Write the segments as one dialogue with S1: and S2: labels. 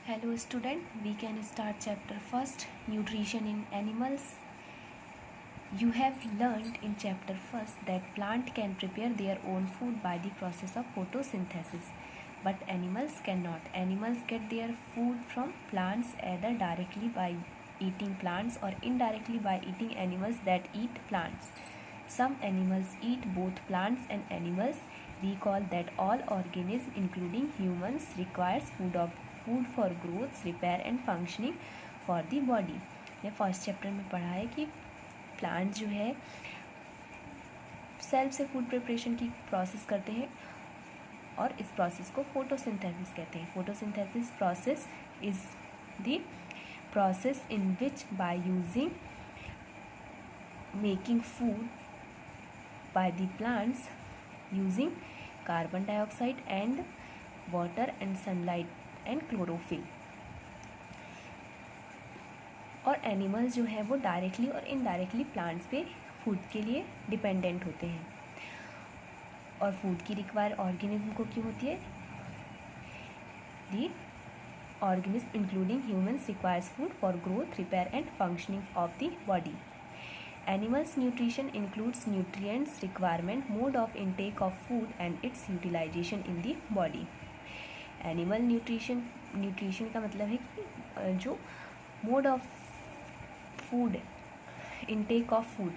S1: Hello student, we can start chapter first, nutrition in animals. You have learned in chapter first that plant can prepare their own food by the process of photosynthesis, but animals cannot. Animals get their food from plants either directly by eating plants or indirectly by eating animals that eat plants. Some animals eat both plants and animals. Recall that all organisms including humans requires food for growth, repair and functioning for the body. ने first chapter में पढ़ा है कि plant जो है self से food preparation की process करते हैं और इस प्रोसेस को फोटोसिंथेसिस कहते हैं. Photosynthesis process is the process in which by using making food by the plants using carbon dioxide and water and sunlight and chlorophyll. और एनिमल्स जो है वो डायरेक्टली और इनडायरेक्टली प्लांट्स पे फूड के लिए डिपेंडेंट होते हैं. और फूड की रिक्वायर ऑर्गेनिज्म को क्यों होती है? दी organism including humans requires food for growth, repair and functioning of the body. Animals nutrition includes nutrients requirement, mode of intake of food and its utilization in the body. Animal nutrition का मतलब है कि जो mode of food, intake of food,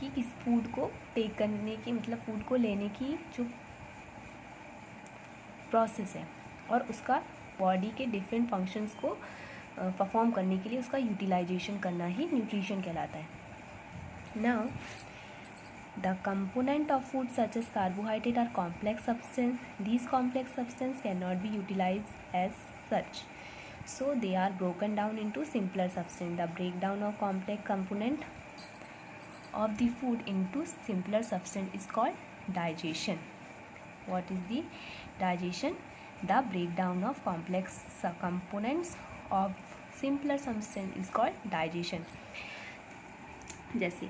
S1: कि किस food को take करने की मतलब फूड को लेने की जो प्रोसेस है और उसका बॉडी के डिफरेंट फंक्शंस को परफॉर्म करने के लिए उसका यूटिलाइजेशन करना ही न्यूट्रिशन कहलाता है. Now, the component of food such as carbohydrate are complex substance. These complex substance cannot be utilized as such, so they are broken down into simpler substance. The breakdown of complex component of the food into simpler substance is called digestion. What is the digestion? The breakdown of complex components of simpler substance is called digestion. जैसे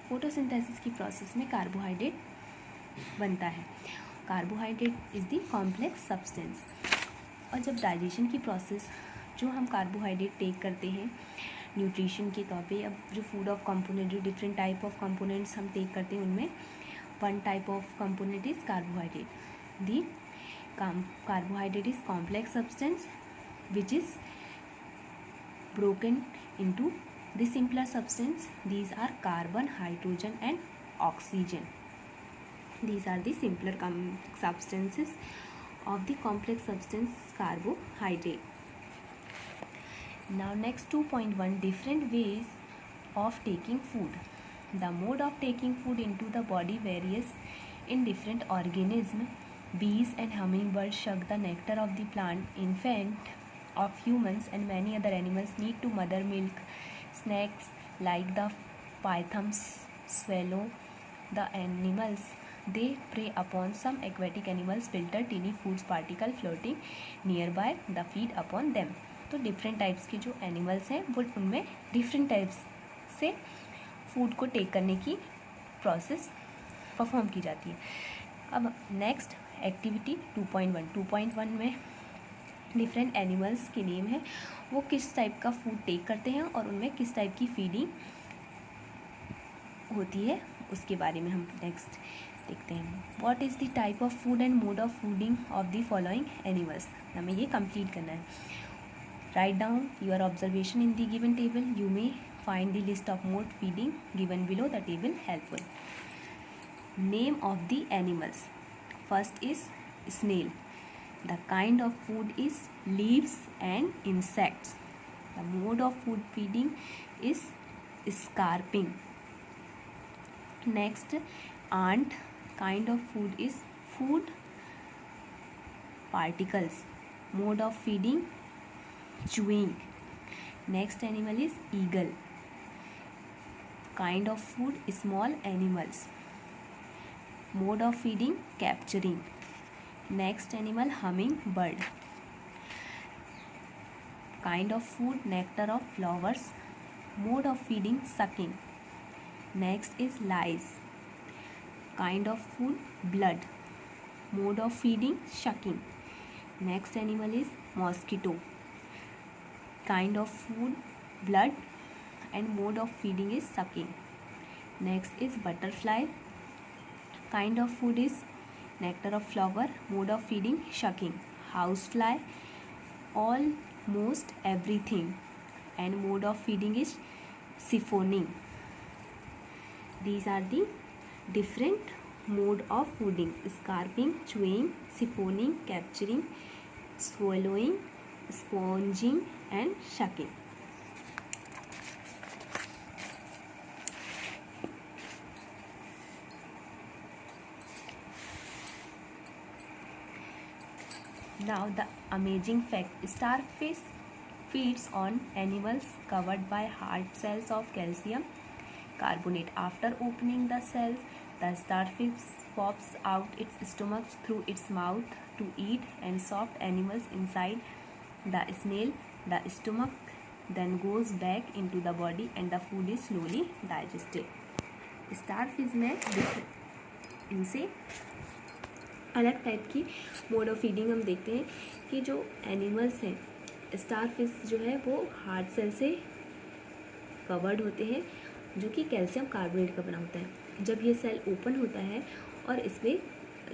S1: photosynthesis की process में carbohydrate बनता है. Carbohydrate is the complex substance. और जब digestion की process जो हम कार्बोहाइड्रेट टेक करते हैं न्यूट्रिशन के तौर पे, अब जो फूड ऑफ कंपोनेंट जो डिफरेंट टाइप ऑफ कंपोनेंट्स हम टेक करते हैं उनमें one type of component is carbohydrate. The carbohydrate is complex substance which is broken into the simpler substance. These are carbon, hydrogen and oxygen. These are the simpler substances of the complex substance carbohydrate. Now next 2.1, different ways of taking food. The mode of taking food into the body varies in different organisms. Bees and hummingbirds suck the nectar of the plant. Infant of humans and many other animals need to mother milk. Snakes like the pythons swallow the animals they prey upon. Some aquatic animals filter tiny food particle floating nearby the feed upon them. तो different types के जो animals हैं वो उनमें different types से food को take करने की प्रोसेस परफॉर्म की जाती है. अब नेक्स्ट एक्टिविटी 2.1 में डिफरेंट एनिमल्स के नेम है, वो किस टाइप का फूड टेक करते हैं और उनमें किस टाइप की फीडिंग होती है उसके बारे में हम नेक्स्ट देखते हैं. What is the type of food and mode of fooding of the following animals. हमें ये कंप्लीट करना है. Right down your observation in the given table. You may find the list of mode feeding given below the table helpful. Name of the animals. First is snail. The kind of food is leaves and insects. The mode of food feeding is scarping. Next, ant. Kind of food is food particles. Mode of feeding chewing. Next animal is eagle. Kind of food small animals. Mode of feeding capturing. Next animal hummingbird. Kind of food nectar of flowers. Mode of feeding sucking. Next is lice. Kind of food blood. Mode of feeding sucking. Next animal is mosquito. Kind of food blood and mode of feeding is sucking. Next is butterfly. Kind of food is nectar of flower. Mode of feeding sucking. House fly almost everything and mode of feeding is siphoning. These are the different mode of feeding: scarfing, chewing, siphoning, capturing, swallowing, sponging and sucking. Now the amazing fact: starfish feeds on animals covered by hard cells of calcium carbonate. After opening the cells, the starfish pops out its stomach through its mouth to eat and soft animals inside the snail. The stomach then goes back into the body and the food is slowly digested. starfish में इनसे अलग type की mode of feeding हम देखते हैं कि जो animals हैं स्टारफिश जो है वो हार्ड सेल से कवर्ड होते हैं जो कि कैल्शियम कार्बोनेट का बना होता है. जब ये सेल ओपन होता है और इसमें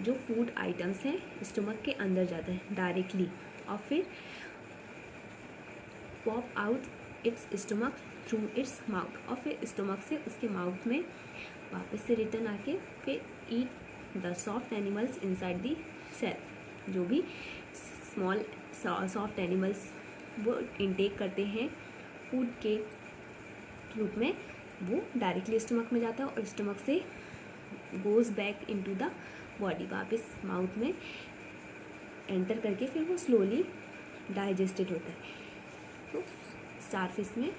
S1: जो फूड आइटम्स हैं स्टमक के अंदर जाता है डायरेक्टली और फिर pop out it's stomach through its mouth और फिर स्टमक से उसके माउथ में वापस से रिटर्न आके फिर eat the soft animals inside the cell. जो भी स्मॉल सॉफ्ट एनिमल्स वो इनटेक करते हैं फूड के रूप में वो डायरेक्टली स्टमक में जाता है और स्टमक से goes back into the body वापस माउथ में एंटर करके फिर वो स्लोली डाइजेस्टेड होता है. तो स्टारफिश में